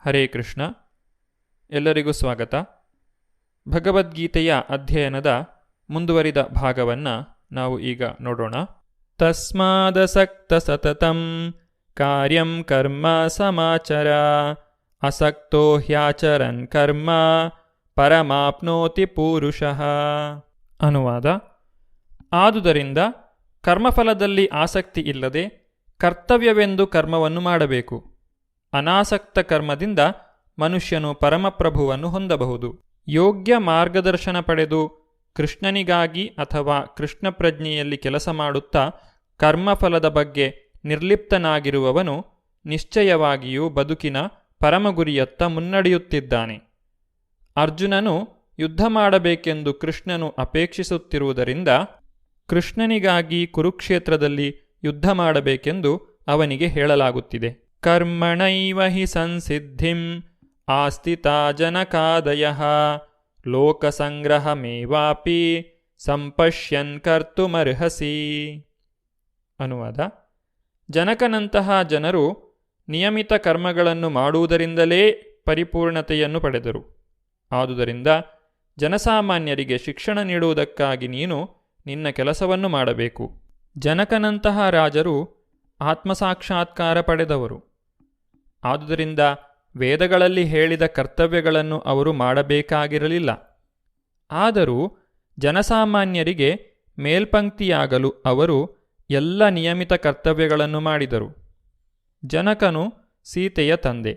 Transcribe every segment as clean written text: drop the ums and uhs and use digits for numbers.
ಹರೇ ಕೃಷ್ಣ. ಎಲ್ಲರಿಗೂ ಸ್ವಾಗತ. ಭಗವದ್ಗೀತೆಯ ಅಧ್ಯಯನದ ಮುಂದುವರಿದ ಭಾಗವನ್ನು ನಾವು ಈಗ ನೋಡೋಣ. ತಸ್ಮಾದಸಕ್ತ ಸತತಂ ಕಾರ್ಯಂ ಕರ್ಮ ಸಮಾಚರ ಅಸಕ್ತೋ ಹ್ಯಾಚರನ್ ಕರ್ಮ ಪರಮಾಪ್ನೋತಿ ಪೂರುಷಃ. ಅನುವಾದ: ಆದುದರಿಂದ ಕರ್ಮಫಲದಲ್ಲಿ ಆಸಕ್ತಿ ಇಲ್ಲದೆ ಕರ್ತವ್ಯವೆಂದು ಕರ್ಮವನ್ನು ಮಾಡಬೇಕು. ಅನಾಸಕ್ತ ಕರ್ಮದಿಂದ ಮನುಷ್ಯನು ಪರಮಪ್ರಭುವನ್ನು ಹೊಂದಬಹುದು. ಯೋಗ್ಯ ಮಾರ್ಗದರ್ಶನ ಪಡೆದು ಕೃಷ್ಣನಿಗಾಗಿ ಅಥವಾ ಕೃಷ್ಣ ಪ್ರಜ್ಞೆಯಲ್ಲಿ ಕೆಲಸ ಮಾಡುತ್ತಾ ಕರ್ಮಫಲದ ಬಗ್ಗೆ ನಿರ್ಲಿಪ್ತನಾಗಿರುವವನು ನಿಶ್ಚಯವಾಗಿಯೂ ಬದುಕಿನ ಪರಮಗುರಿಯತ್ತ ಮುನ್ನಡೆಯುತ್ತಿದ್ದಾನೆ. ಅರ್ಜುನನು ಯುದ್ಧ ಮಾಡಬೇಕೆಂದು ಕೃಷ್ಣನು ಅಪೇಕ್ಷಿಸುತ್ತಿರುವುದರಿಂದ ಕೃಷ್ಣನಿಗಾಗಿ ಕುರುಕ್ಷೇತ್ರದಲ್ಲಿ ಯುದ್ಧ ಮಾಡಬೇಕೆಂದು ಅವನಿಗೆ ಹೇಳಲಾಗುತ್ತಿದೆ. ಕರ್ಮಣೈವ ಹಿ ಸಂಸಿದ್ಧಿಂ ಆಸ್ಥಿತಾ ಜನಕಾದಯಃ ಲೋಕಸಂಗ್ರಹಮೇವಾಪಿ ಸಂಪಶ್ಯನ್ ಕರ್ತುಮರ್ಹಸಿ. ಅನುವಾದ: ಜನಕನಂತಹ ಜನರು ನಿಯಮಿತ ಕರ್ಮಗಳನ್ನು ಮಾಡುವುದರಿಂದಲೇ ಪರಿಪೂರ್ಣತೆಯನ್ನು ಪಡೆದರು. ಆದುದರಿಂದ ಜನಸಾಮಾನ್ಯರಿಗೆ ಶಿಕ್ಷಣ ನೀಡುವುದಕ್ಕಾಗಿ ನೀನು ನಿನ್ನ ಕೆಲಸವನ್ನು ಮಾಡಬೇಕು. ಜನಕನಂತಹ ರಾಜರು ಆತ್ಮಸಾಕ್ಷಾತ್ಕಾರ ಪಡೆದವರು. ಆದುದರಿಂದ ವೇದಗಳಲ್ಲಿ ಹೇಳಿದ ಕರ್ತವ್ಯಗಳನ್ನು ಅವರು ಮಾಡಬೇಕಾಗಿರಲಿಲ್ಲ. ಆದರೂ ಜನಸಾಮಾನ್ಯರಿಗೆ ಮೇಲ್ಪಂಕ್ತಿಯಾಗಲು ಅವರು ಎಲ್ಲ ನಿಯಮಿತ ಕರ್ತವ್ಯಗಳನ್ನು ಮಾಡಿದರು. ಜನಕನು ಸೀತೆಯ ತಂದೆ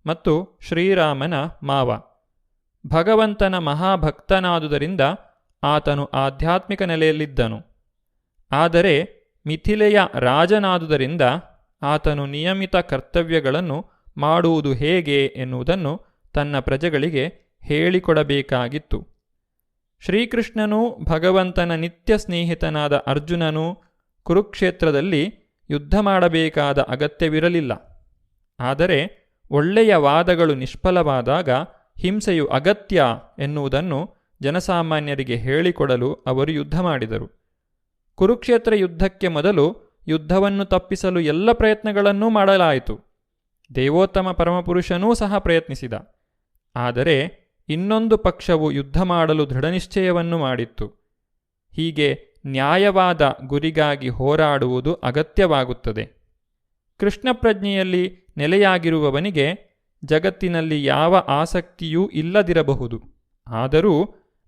ಮತ್ತು ಶ್ರೀರಾಮನ ಮಾವ. ಭಗವಂತನ ಮಹಾಭಕ್ತನಾದುದರಿಂದ ಆತನು ಆಧ್ಯಾತ್ಮಿಕ ನೆಲೆಯಲ್ಲಿದ್ದನು. ಆದರೆ ಮಿಥಿಲೆಯ ರಾಜನಾದುದರಿಂದ ಆತನು ನಿಯಮಿತ ಕರ್ತವ್ಯಗಳನ್ನು ಮಾಡುವುದು ಹೇಗೆ ಎನ್ನುವುದನ್ನು ತನ್ನ ಪ್ರಜೆಗಳಿಗೆ ಹೇಳಿಕೊಡಬೇಕಾಗಿತ್ತು. ಶ್ರೀಕೃಷ್ಣನೂ ಭಗವಂತನ ನಿತ್ಯ ಸ್ನೇಹಿತನಾದ ಅರ್ಜುನನೂ ಕುರುಕ್ಷೇತ್ರದಲ್ಲಿ ಯುದ್ಧ ಮಾಡಬೇಕಾದ ಅಗತ್ಯವಿರಲಿಲ್ಲ. ಆದರೆ ಒಳ್ಳೆಯ ವಾದಗಳು ನಿಷ್ಫಲವಾದಾಗ ಹಿಂಸೆಯು ಅಗತ್ಯ ಎನ್ನುವುದನ್ನು ಜನಸಾಮಾನ್ಯರಿಗೆ ಹೇಳಿಕೊಡಲು ಅವರು ಯುದ್ಧ ಮಾಡಿದರು. ಕುರುಕ್ಷೇತ್ರ ಯುದ್ಧಕ್ಕೆ ಮೊದಲು ಯುದ್ಧವನ್ನು ತಪ್ಪಿಸಲು ಎಲ್ಲ ಪ್ರಯತ್ನಗಳನ್ನೂ ಮಾಡಲಾಯಿತು. ದೇವೋತ್ತಮ ಪರಮಪುರುಷನೂ ಸಹ ಪ್ರಯತ್ನಿಸಿದ. ಆದರೆ ಇನ್ನೊಂದು ಪಕ್ಷವು ಯುದ್ಧ ಮಾಡಲು ದೃಢನಿಶ್ಚಯವನ್ನು ಮಾಡಿತ್ತು. ಹೀಗೆ ನ್ಯಾಯವಾದ ಗುರಿಗಾಗಿ ಹೋರಾಡುವುದು ಅಗತ್ಯವಾಗುತ್ತದೆ. ಕೃಷ್ಣ ಪ್ರಜ್ಞೆಯಲ್ಲಿ ನೆಲೆಯಾಗಿರುವವನಿಗೆ ಜಗತ್ತಿನಲ್ಲಿ ಯಾವ ಆಸಕ್ತಿಯೂ ಇಲ್ಲದಿರಬಹುದು. ಆದರೂ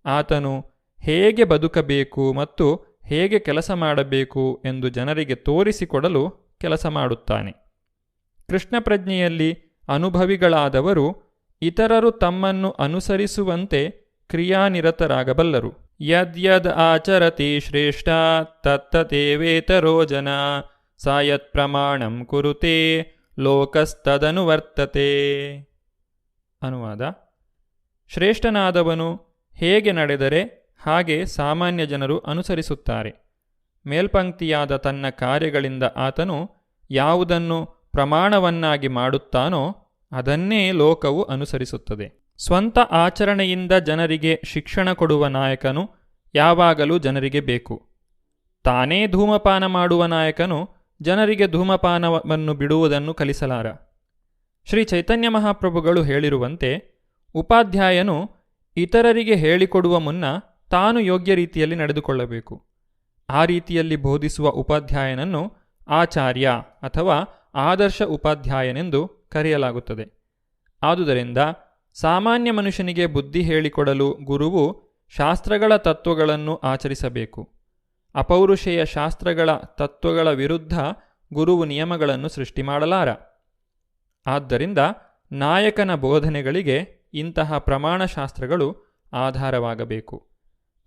ಆತನು ಹೇಗೆ ಬದುಕಬೇಕು ಮತ್ತು ಹೇಗೆ ಕೆಲಸ ಮಾಡಬೇಕು ಎಂದು ಜನರಿಗೆ ತೋರಿಸಿಕೊಡಲು ಕೆಲಸ ಮಾಡುತ್ತಾನೆ. ಕೃಷ್ಣ ಪ್ರಜ್ಞೆಯಲ್ಲಿ ಅನುಭವಿಗಳಾದವರು ಇತರರು ತಮ್ಮನ್ನು ಅನುಸರಿಸುವಂತೆ ಕ್ರಿಯಾನಿರತರಾಗಬಲ್ಲರು. ಯದ್ಯದ್ ಆಚರತಿ ಶ್ರೇಷ್ಠ ತತ್ತತೇವೇತರೋ ಜನ ಸ ಯತ್ ಪ್ರಮಾಣಂ ಕುರುತೆ ಲೋಕಸ್ತದನುವರ್ತತೆ. ಅನುವಾದ: ಶ್ರೇಷ್ಠನಾದವನು ಹೇಗೆ ನಡೆದರೆ ಹಾಗೆ ಸಾಮಾನ್ಯ ಜನರು ಅನುಸರಿಸುತ್ತಾರೆ. ಮೇಲ್ಪಂಕ್ತಿಯಾದ ತನ್ನ ಕಾರ್ಯಗಳಿಂದ ಆತನು ಯಾವುದನ್ನು ಪ್ರಮಾಣವನ್ನಾಗಿ ಮಾಡುತ್ತಾನೋ ಅದನ್ನೇ ಲೋಕವು ಅನುಸರಿಸುತ್ತದೆ. ಸ್ವಂತ ಆಚರಣೆಯಿಂದ ಜನರಿಗೆ ಶಿಕ್ಷಣ ಕೊಡುವ ನಾಯಕನು ಯಾವಾಗಲೂ ಜನರಿಗೆ ಬೇಕು. ತಾನೇ ಧೂಮಪಾನ ಮಾಡುವ ನಾಯಕನು ಜನರಿಗೆ ಧೂಮಪಾನವನ್ನು ಬಿಡುವುದನ್ನು ಕಲಿಸಲಾರ. ಶ್ರೀ ಚೈತನ್ಯ ಮಹಾಪ್ರಭುಗಳು ಹೇಳಿರುವಂತೆ ಉಪಾಧ್ಯಾಯನು ಇತರರಿಗೆ ಹೇಳಿಕೊಡುವ ಮುನ್ನ ತಾನು ಯೋಗ್ಯ ರೀತಿಯಲ್ಲಿ ನಡೆದುಕೊಳ್ಳಬೇಕು. ಆ ರೀತಿಯಲ್ಲಿ ಬೋಧಿಸುವ ಉಪಾಧ್ಯಾಯನನ್ನು ಆಚಾರ್ಯ ಅಥವಾ ಆದರ್ಶ ಉಪಾಧ್ಯಾಯನೆಂದು ಕರೆಯಲಾಗುತ್ತದೆ. ಆದುದರಿಂದ ಸಾಮಾನ್ಯ ಮನುಷ್ಯನಿಗೆ ಬುದ್ಧಿ ಹೇಳಿಕೊಡಲು ಗುರುವು ಶಾಸ್ತ್ರಗಳ ತತ್ವಗಳನ್ನು ಆಚರಿಸಬೇಕು. ಅಪೌರುಷೇಯ ಶಾಸ್ತ್ರಗಳ ತತ್ವಗಳ ವಿರುದ್ಧ ಗುರುವು ನಿಯಮಗಳನ್ನು ಸೃಷ್ಟಿ ಮಾಡಲಾರ. ಆದ್ದರಿಂದ ನಾಯಕನ ಬೋಧನೆಗಳಿಗೆ ಇಂತಹ ಪ್ರಮಾಣಶಾಸ್ತ್ರಗಳು ಆಧಾರವಾಗಬೇಕು.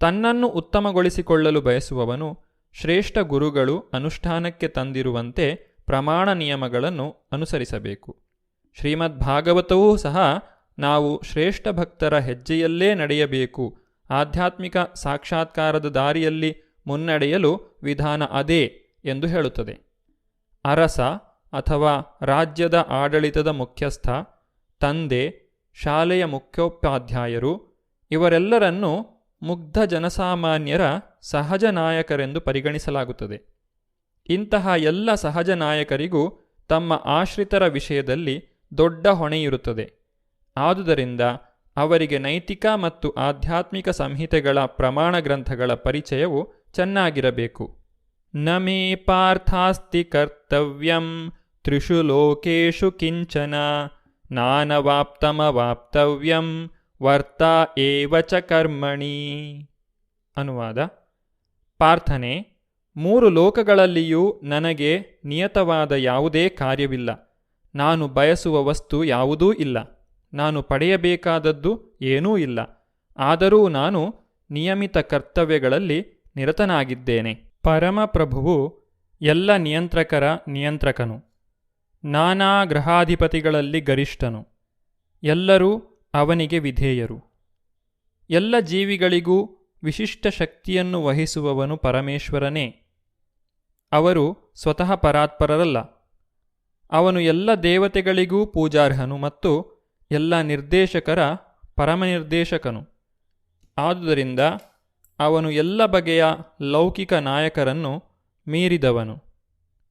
ತನ್ನನ್ನು ಉತ್ತಮಗೊಳಿಸಿಕೊಳ್ಳಲು ಬಯಸುವವನು ಶ್ರೇಷ್ಠ ಗುರುಗಳು ಅನುಷ್ಠಾನಕ್ಕೆ ತಂದಿರುವಂತೆ ಪ್ರಮಾಣ ನಿಯಮಗಳನ್ನು ಅನುಸರಿಸಬೇಕು. ಶ್ರೀಮದ್ ಭಾಗವತವೂ ಸಹ ನಾವು ಶ್ರೇಷ್ಠ ಭಕ್ತರ ಹೆಜ್ಜೆಯಲ್ಲೇ ನಡೆಯಬೇಕು, ಆಧ್ಯಾತ್ಮಿಕ ಸಾಕ್ಷಾತ್ಕಾರದ ದಾರಿಯಲ್ಲಿ ಮುನ್ನಡೆಯಲು ವಿಧಾನ ಅದೇ ಎಂದು ಹೇಳುತ್ತದೆ. ಅರಸ ಅಥವಾ ರಾಜ್ಯದ ಆಡಳಿತದ ಮುಖ್ಯಸ್ಥ, ತಂದೆ, ಶಾಲೆಯ ಮುಖ್ಯೋಪಾಧ್ಯಾಯರು ಇವರೆಲ್ಲರನ್ನೂ ಮುಗ್ಧ ಜನಸಾಮಾನ್ಯರ ಸಹಜ ನಾಯಕರೆಂದು ಪರಿಗಣಿಸಲಾಗುತ್ತದೆ. ಇಂತಹ ಎಲ್ಲ ಸಹಜ ನಾಯಕರಿಗೂ ತಮ್ಮ ಆಶ್ರಿತರ ವಿಷಯದಲ್ಲಿ ದೊಡ್ಡ ಹೊಣೆಯಿರುತ್ತದೆ. ಆದುದರಿಂದ ಅವರಿಗೆ ನೈತಿಕ ಮತ್ತು ಆಧ್ಯಾತ್ಮಿಕ ಸಂಹಿತೆಗಳ ಪ್ರಮಾಣ ಗ್ರಂಥಗಳ ಪರಿಚಯವು ಚೆನ್ನಾಗಿರಬೇಕು. ನ ಮೇ ಪಾರ್ಥಾಸ್ತಿ ಕರ್ತವ್ಯಂ ತ್ರಿಷು ಲೋಕೇಶು ಕಿಂಚನ ನಾನವಾಪ್ತಮವಾಪ್ತವ್ಯಂ ವರ್ತಾ ಏವ ಚ ಕರ್ಮಣಿ. ಅನುವಾದ: ಪಾರ್ಥನೆ, 3 ಲೋಕಗಳಲ್ಲಿಯೂ ನನಗೆ ನಿಯತವಾದ ಯಾವುದೇ ಕಾರ್ಯವಿಲ್ಲ. ನಾನು ಬಯಸುವ ವಸ್ತು ಯಾವುದೂ ಇಲ್ಲ. ನಾನು ಪಡೆಯಬೇಕಾದದ್ದು ಏನೂ ಇಲ್ಲ. ಆದರೂ ನಾನು ನಿಯಮಿತ ಕರ್ತವ್ಯಗಳಲ್ಲಿ ನಿರತನಾಗಿದ್ದೇನೆ. ಪರಮಪ್ರಭುವು ಎಲ್ಲ ನಿಯಂತ್ರಕರ ನಿಯಂತ್ರಕನು, ನಾನಾ ಗ್ರಹಾಧಿಪತಿಗಳಲ್ಲಿ ಗರಿಷ್ಠನು. ಎಲ್ಲರೂ ಅವನಿಗೆ ವಿಧೇಯರು. ಎಲ್ಲ ಜೀವಿಗಳಿಗೂ ವಿಶಿಷ್ಟ ಶಕ್ತಿಯನ್ನು ವಹಿಸುವವನು ಪರಮೇಶ್ವರನೇ. ಅವರು ಸ್ವತಃ ಪರಾತ್ಪರರಲ್ಲ. ಅವನು ಎಲ್ಲ ದೇವತೆಗಳಿಗೂ ಪೂಜಾರ್ಹನು ಮತ್ತು ಎಲ್ಲ ನಿರ್ದೇಶಕರ ಪರಮನಿರ್ದೇಶಕನು. ಆದುದರಿಂದ ಅವನು ಎಲ್ಲ ಬಗೆಯ ಲೌಕಿಕ ನಾಯಕರನ್ನು ಮೀರಿದವನು.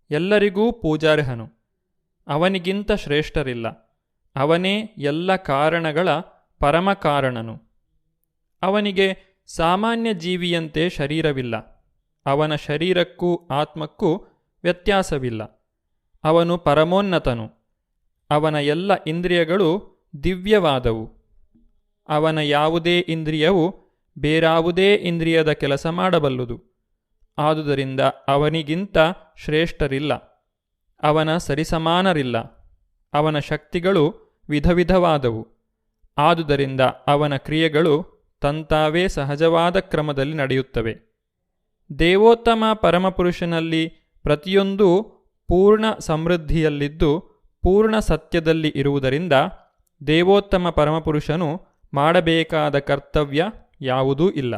ಎಲ್ಲರಿಗೂ ಪೂಜಾರ್ಹನು. ಅವನಿಗಿಂತ ಶ್ರೇಷ್ಠರಿಲ್ಲ. ಅವನೇ ಎಲ್ಲ ಕಾರಣಗಳ ಪರಮಕಾರಣನು. ಅವನಿಗೆ ಸಾಮಾನ್ಯ ಜೀವಿಯಂತೆ ಶರೀರವಿಲ್ಲ. ಅವನ ಶರೀರಕ್ಕೂ ಆತ್ಮಕ್ಕೂ ವ್ಯತ್ಯಾಸವಿಲ್ಲ. ಅವನು ಪರಮೋನ್ನತನು. ಅವನ ಎಲ್ಲ ಇಂದ್ರಿಯಗಳು ದಿವ್ಯವಾದವು. ಅವನ ಯಾವುದೇ ಇಂದ್ರಿಯವು ಬೇರಾವುದೇ ಇಂದ್ರಿಯದ ಕೆಲಸ ಮಾಡಬಲ್ಲುದು. ಆದುದರಿಂದ ಅವನಿಗಿಂತ ಶ್ರೇಷ್ಠರಿಲ್ಲ. ಅವನ ಸರಿಸಮಾನರಿಲ್ಲ. ಅವನ ಶಕ್ತಿಗಳು ವಿಧವಿಧವಾದವು. ಆದುದರಿಂದ ಅವನ ಕ್ರಿಯೆಗಳು ತಂತಾವೇ ಸಹಜವಾದ ಕ್ರಮದಲ್ಲಿ ನಡೆಯುತ್ತವೆ. ದೇವೋತ್ತಮ ಪರಮಪುರುಷನಲ್ಲಿ ಪ್ರತಿಯೊಂದೂ ಪೂರ್ಣ ಸಮೃದ್ಧಿಯಲ್ಲಿದ್ದು ಪೂರ್ಣ ಸತ್ಯದಲ್ಲಿ ಇರುವುದರಿಂದ ದೇವೋತ್ತಮ ಪರಮಪುರುಷನು ಮಾಡಬೇಕಾದ ಕರ್ತವ್ಯ ಯಾವುದೂ ಇಲ್ಲ.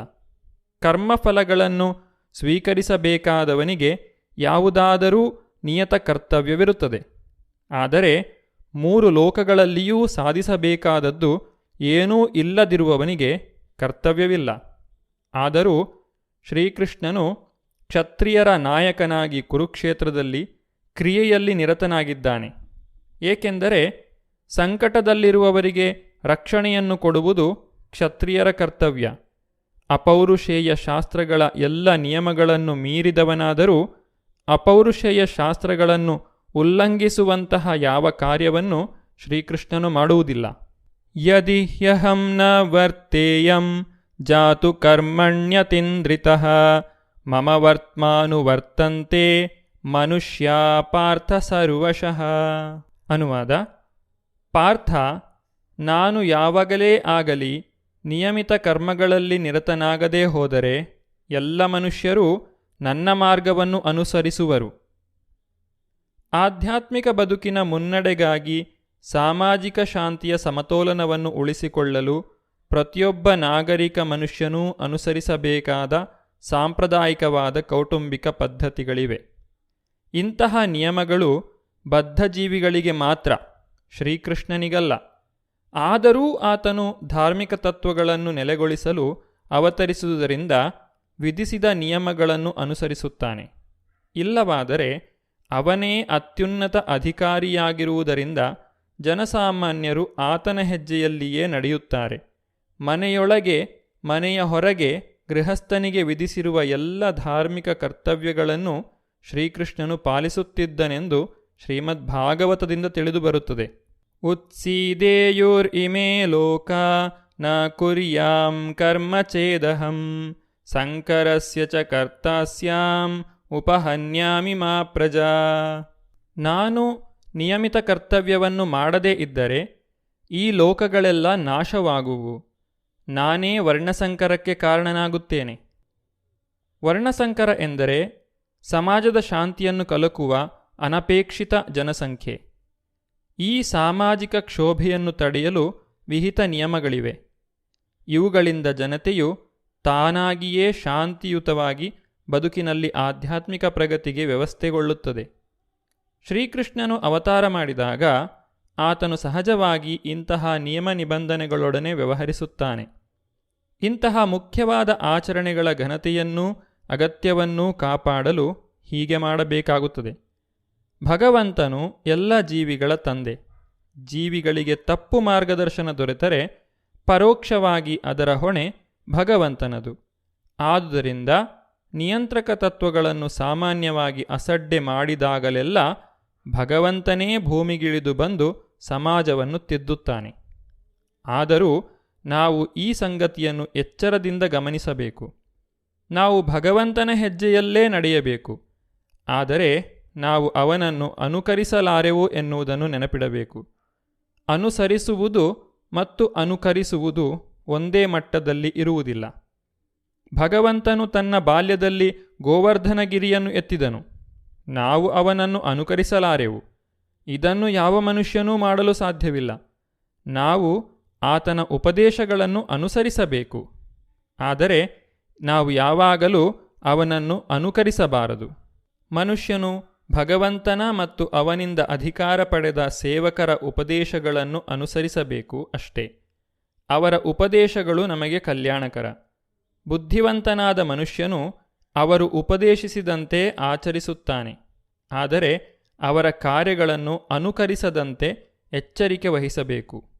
ಕರ್ಮಫಲಗಳನ್ನು ಸ್ವೀಕರಿಸಬೇಕಾದವನಿಗೆ ಯಾವುದಾದರೂ ನಿಯತ ಕರ್ತವ್ಯವಿರುತ್ತದೆ. ಆದರೆ 3 ಲೋಕಗಳಲ್ಲಿಯೂ ಸಾಧಿಸಬೇಕಾದದ್ದು ಏನೂ ಇಲ್ಲದಿರುವವನಿಗೆ ಕರ್ತವ್ಯವಿಲ್ಲ. ಆದರೂ ಶ್ರೀಕೃಷ್ಣನು ಕ್ಷತ್ರಿಯರ ನಾಯಕನಾಗಿ ಕುರುಕ್ಷೇತ್ರದಲ್ಲಿ ಕ್ರಿಯೆಯಲ್ಲಿ ನಿರತನಾಗಿದ್ದಾನೆ. ಏಕೆಂದರೆ ಸಂಕಟದಲ್ಲಿರುವವರಿಗೆ ರಕ್ಷಣೆಯನ್ನು ಕೊಡುವುದು ಕ್ಷತ್ರಿಯರ ಕರ್ತವ್ಯ. ಅಪೌರುಷೇಯ ಶಾಸ್ತ್ರಗಳ ಎಲ್ಲ ನಿಯಮಗಳನ್ನು ಮೀರಿದವನಾದರೂ ಅಪೌರುಷೇಯ ಶಾಸ್ತ್ರಗಳನ್ನು ಉಲ್ಲಂಘಿಸುವಂತಹ ಯಾವ ಕಾರ್ಯವನ್ನು ಶ್ರೀಕೃಷ್ಣನು ಮಾಡುವುದಿಲ್ಲ. ಯದಿ ಹ್ಯಹಂ ನ ವರ್ತೇಯಂ ಜಾತು ಕರ್ಮಣ್ಯತಿಂದ್ರಿತಃ ಮಮ ವರ್ತ್ಮಾನುವರ್ತಂತೆ ಮನುಷ್ಯಾ ಪಾರ್ಥ ಸರ್ವಶಃ. ಅನುವಾದ: ಪಾರ್ಥ, ನಾನು ಯಾವಾಗಲೇ ಆಗಲಿ ನಿಯಮಿತ ಕರ್ಮಗಳಲ್ಲಿ ನಿರತನಾಗದೇ ಹೋದರೆ ಎಲ್ಲ ಮನುಷ್ಯರೂ ನನ್ನ ಮಾರ್ಗವನ್ನು ಅನುಸರಿಸುವರು. ಆಧ್ಯಾತ್ಮಿಕ ಬದುಕಿನ ಮುನ್ನಡೆಗಾಗಿ ಸಾಮಾಜಿಕ ಶಾಂತಿಯ ಸಮತೋಲನವನ್ನು ಉಳಿಸಿಕೊಳ್ಳಲು ಪ್ರತಿಯೊಬ್ಬ ನಾಗರಿಕ ಮನುಷ್ಯನೂ ಅನುಸರಿಸಬೇಕಾದ ಸಾಂಪ್ರದಾಯಿಕವಾದ ಕೌಟುಂಬಿಕ ಪದ್ಧತಿಗಳಿವೆ. ಇಂತಹ ನಿಯಮಗಳು ಬದ್ಧಜೀವಿಗಳಿಗೆ ಮಾತ್ರ, ಶ್ರೀಕೃಷ್ಣನಿಗಲ್ಲ. ಆದರೂ ಆತನು ಧಾರ್ಮಿಕ ತತ್ವಗಳನ್ನು ನೆಲೆಗೊಳಿಸಲು ಅವತರಿಸುವುದರಿಂದ ವಿಧಿಸಿದ ನಿಯಮಗಳನ್ನು ಅನುಸರಿಸುತ್ತಾನೆ. ಇಲ್ಲವಾದರೆ ಅವನೇ ಅತ್ಯುನ್ನತ ಅಧಿಕಾರಿಯಾಗಿರುವುದರಿಂದ ಜನಸಾಮಾನ್ಯರು ಆತನ ಹೆಜ್ಜೆಯಲ್ಲಿಯೇ ನಡೆಯುತ್ತಾರೆ. ಮನೆಯೊಳಗೆ ಮನೆಯ ಹೊರಗೆ ಗೃಹಸ್ಥನಿಗೆ ವಿಧಿಸಿರುವ ಎಲ್ಲ ಧಾರ್ಮಿಕ ಕರ್ತವ್ಯಗಳನ್ನು ಶ್ರೀಕೃಷ್ಣನು ಪಾಲಿಸುತ್ತಿದ್ದನೆಂದು ಶ್ರೀಮದ್ಭಾಗವತದಿಂದ ತಿಳಿದುಬರುತ್ತದೆ. ಉತ್ಸೀದೇಯುರ್ ಇಮೇ ಲೋಕ ನ ಕುರ್ಯಾಂ ಕರ್ಮ ಚೇದಹಂ ಸಂಕರಸ್ಯ ಚ ಕರ್ತಾಸ್ಯಾಂ ಉಪಹನ್ಯಾಮಿ ಮಾ ಪ್ರಜಾ. ನಾನು ನಿಯಮಿತ ಕರ್ತವ್ಯವನ್ನು ಮಾಡದೇ ಇದ್ದರೆ ಈ ಲೋಕಗಳೆಲ್ಲ ನಾಶವಾಗುವು. ನಾನೇ ವರ್ಣಸಂಕರಕ್ಕೆ ಕಾರಣನಾಗುತ್ತೇನೆ. ವರ್ಣಸಂಕರ ಎಂದರೆ ಸಮಾಜದ ಶಾಂತಿಯನ್ನು ಕಲಕುವ ಅನಪೇಕ್ಷಿತ ಜನಸಂಖ್ಯೆ. ಈ ಸಾಮಾಜಿಕ ಕ್ಷೋಭೆಯನ್ನು ತಡೆಯಲು ವಿಹಿತ ನಿಯಮಗಳಿವೆ. ಇವುಗಳಿಂದ ಜನತೆಯು ತಾನಾಗಿಯೇ ಶಾಂತಿಯುತವಾಗಿ ಬದುಕಿನಲ್ಲಿ ಆಧ್ಯಾತ್ಮಿಕ ಪ್ರಗತಿಗೆ ವ್ಯವಸ್ಥೆಗೊಳ್ಳುತ್ತದೆ. ಶ್ರೀಕೃಷ್ಣನು ಅವತಾರ ಮಾಡಿದಾಗ ಆತನು ಸಹಜವಾಗಿ ಇಂತಹ ನಿಯಮ ನಿಬಂಧನೆಗಳೊಡನೆ ವ್ಯವಹರಿಸುತ್ತಾನೆ. ಇಂತಹ ಮುಖ್ಯವಾದ ಆಚರಣೆಗಳ ಘನತೆಯನ್ನೂ ಅಗತ್ಯವನ್ನೂ ಕಾಪಾಡಲು ಹೀಗೆ ಮಾಡಬೇಕಾಗುತ್ತದೆ. ಭಗವಂತನು ಎಲ್ಲ ಜೀವಿಗಳ ತಂದೆ. ಜೀವಿಗಳಿಗೆ ತಪ್ಪು ಮಾರ್ಗದರ್ಶನ ದೊರೆತರೆ ಪರೋಕ್ಷವಾಗಿ ಅದರ ಹೊಣೆ ಭಗವಂತನದು. ಆದುದರಿಂದ ನಿಯಂತ್ರಕ ತತ್ವಗಳನ್ನು ಸಾಮಾನ್ಯವಾಗಿ ಅಸಡ್ಡೆ ಮಾಡಿದಾಗಲೆಲ್ಲ ಭಗವಂತನೇ ಭೂಮಿಗಿಳಿದು ಬಂದು ಸಮಾಜವನ್ನು ತಿದ್ದುತ್ತಾನೆ. ಆದರೂ ನಾವು ಈ ಸಂಗತಿಯನ್ನು ಎಚ್ಚರದಿಂದ ಗಮನಿಸಬೇಕು. ನಾವು ಭಗವಂತನ ಹೆಜ್ಜೆಯಲ್ಲೇ ನಡೆಯಬೇಕು. ಆದರೆ ನಾವು ಅವನನ್ನು ಅನುಕರಿಸಲಾರೆವು ಎನ್ನುವುದನ್ನು ನೆನಪಿಡಬೇಕು. ಅನುಸರಿಸುವುದು ಮತ್ತು ಅನುಕರಿಸುವುದು ಒಂದೇ ಮಟ್ಟದಲ್ಲಿ ಇರುವುದಿಲ್ಲ. ಭಗವಂತನು ತನ್ನ ಬಾಲ್ಯದಲ್ಲಿ ಗೋವರ್ಧನಗಿರಿಯನ್ನು ಎತ್ತಿದನು. ನಾವು ಅವನನ್ನು ಅನುಕರಿಸಲಾರೆವು. ಇದನ್ನು ಯಾವ ಮನುಷ್ಯನೂ ಮಾಡಲು ಸಾಧ್ಯವಿಲ್ಲ. ನಾವು ಆತನ ಉಪದೇಶಗಳನ್ನು ಅನುಸರಿಸಬೇಕು. ಆದರೆ ನಾವು ಯಾವಾಗಲೂ ಅವನನ್ನು ಅನುಕರಿಸಬಾರದು. ಮನುಷ್ಯನು ಭಗವಂತನ ಮತ್ತು ಅವನಿಂದ ಅಧಿಕಾರ ಪಡೆದ ಸೇವಕರ ಉಪದೇಶಗಳನ್ನು ಅನುಸರಿಸಬೇಕು ಅಷ್ಟೇ. ಅವರ ಉಪದೇಶಗಳು ನಮಗೆ ಕಲ್ಯಾಣಕರ. ಬುದ್ಧಿವಂತನಾದ ಮನುಷ್ಯನು ಅವರು ಉಪದೇಶಿಸಿದಂತೆ ಆಚರಿಸುತ್ತಾನೆ. ಆದರೆ ಅವರ ಕಾರ್ಯಗಳನ್ನು ಅನುಕರಿಸದಂತೆ ಎಚ್ಚರಿಕೆ ವಹಿಸಬೇಕು.